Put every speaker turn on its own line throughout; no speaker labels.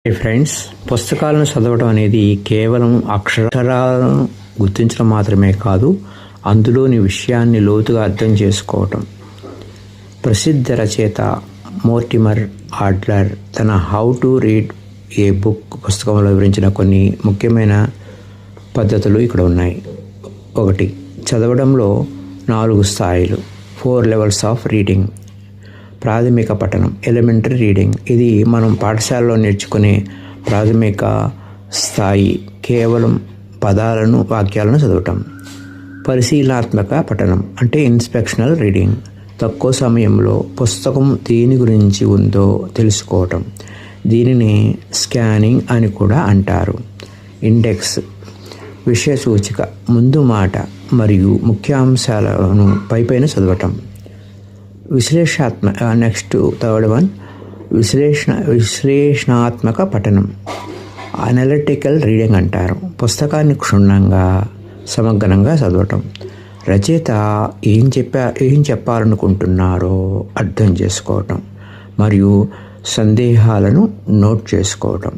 Friends, పుస్తకాలను చదవడం అనేది కేవలం అక్షరాలను గుర్తించడం మాత్రమే కాదు, అందులోని విషయాన్ని లోతుగా అర్థం చేసుకోవటం. ప్రసిద్ధ రచయిత మోర్టిమర్ ఆడ్లర్ తన how to read A book పుస్తకంలో వివరించిన కొన్ని ముఖ్యమైన పద్ధతులు ఇక్కడ ఉన్నాయి. 1. చదవడంలో 4 స్థాయిలు, 4 levels ఆఫ్ రీడింగ్. ప్రాథమిక పఠనం, ఎలిమెంటరీ రీడింగ్. ఇది మనం పాఠశాలలో నేర్చుకునే ప్రాథమిక స్థాయి, కేవలం పదాలను, వాక్యాలను చదవటం. పరిశీలనాత్మక పఠనం అంటే ఇన్స్పెక్షనల్ రీడింగ్. తక్కువ సమయంలో పుస్తకం దేని గురించి ఉందో తెలుసుకోవటం. దీనిని స్కానింగ్ అని కూడా అంటారు. ఇండెక్స్, విషయ సూచిక, ముందు మాట మరియు ముఖ్యాంశాలను పైపైన చదవటం. నెక్స్ట్ 3rd one, విశ్లేషణాత్మక పఠనం, అనలిటికల్ రీడింగ్ అంటారు. పుస్తకాన్ని క్షుణ్ణంగా, సమగ్రంగా చదవటం. రచయిత ఏం చెప్పాలనుకుంటున్నారో అర్థం చేసుకోవటం మరియు సందేహాలను నోట్ చేసుకోవటం.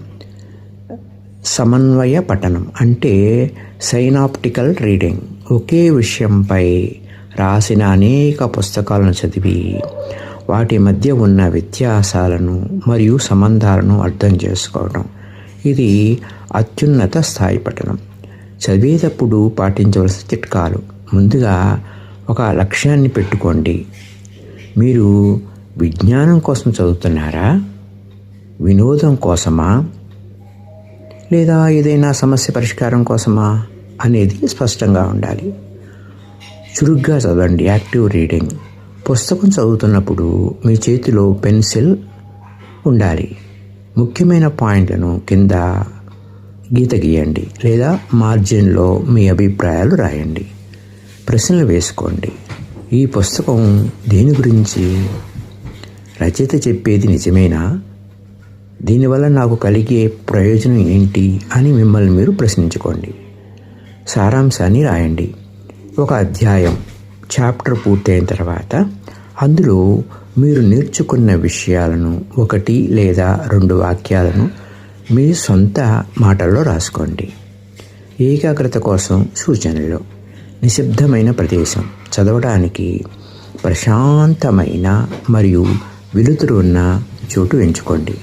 సమన్వయ పఠనం అంటే సైనాప్టికల్ రీడింగ్. ఒకే విషయంపై రాసిన అనేక పుస్తకాలను చదివి వాటి మధ్య ఉన్న వ్యత్యాసాలను మరియు సంబంధాలను అర్థం చేసుకోవడం. ఇది అత్యున్నత స్థాయి పఠనం. చదివేటప్పుడు పాటించవలసిన చిట్కాలు. ముందుగా ఒక లక్ష్యాన్ని పెట్టుకోండి. మీరు విజ్ఞానం కోసం చదువుతున్నారా, వినోదం కోసమా, లేదా ఏదైనా సమస్య పరిష్కారం కోసమా అనేది స్పష్టంగా ఉండాలి. చురుగ్గా చదవండి, యాక్టివ్ రీడింగ్. పుస్తకం చదువుతున్నప్పుడు మీ చేతిలో పెన్సిల్ ఉండాలి. ముఖ్యమైన పాయింట్లను కింద గీత గీయండి లేదా మార్జిన్లో మీ అభిప్రాయాలు రాయండి. ప్రశ్నలు వేసుకోండి. ఈ పుస్తకం దేని గురించి? రచయిత చెప్పేది నిజమేనా? దీనివల్ల నాకు కలిగే ప్రయోజనం ఏంటి అని మిమ్మల్ని మీరు ప్రశ్నించుకోండి. సారాంశాన్ని రాయండి. ఒక అధ్యాయం, చాప్టర్ పూర్తయిన తర్వాత అందులో మీరు నేర్చుకున్న విషయాలను 1 లేదా 2 వాక్యాలను మీ సొంత మాటల్లో రాసుకోండి. ఏకాగ్రత కోసం సూచనలు. నిశ్శబ్దమైన ప్రదేశం, చదవడానికి ప్రశాంతమైన మరియు వెలుతురు ఉన్న చోటు ఎంచుకోండి.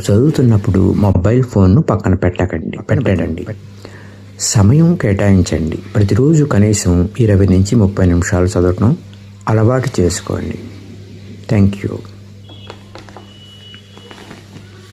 చదువుతున్నప్పుడు మొబైల్ ఫోన్ను పక్కన పెట్టండి. సమయం కేటాయించండి. ప్రతిరోజు కనీసం 20 నుంచి 30 నిమిషాలు చదవడం అలవాటు చేసుకోండి. Thank you.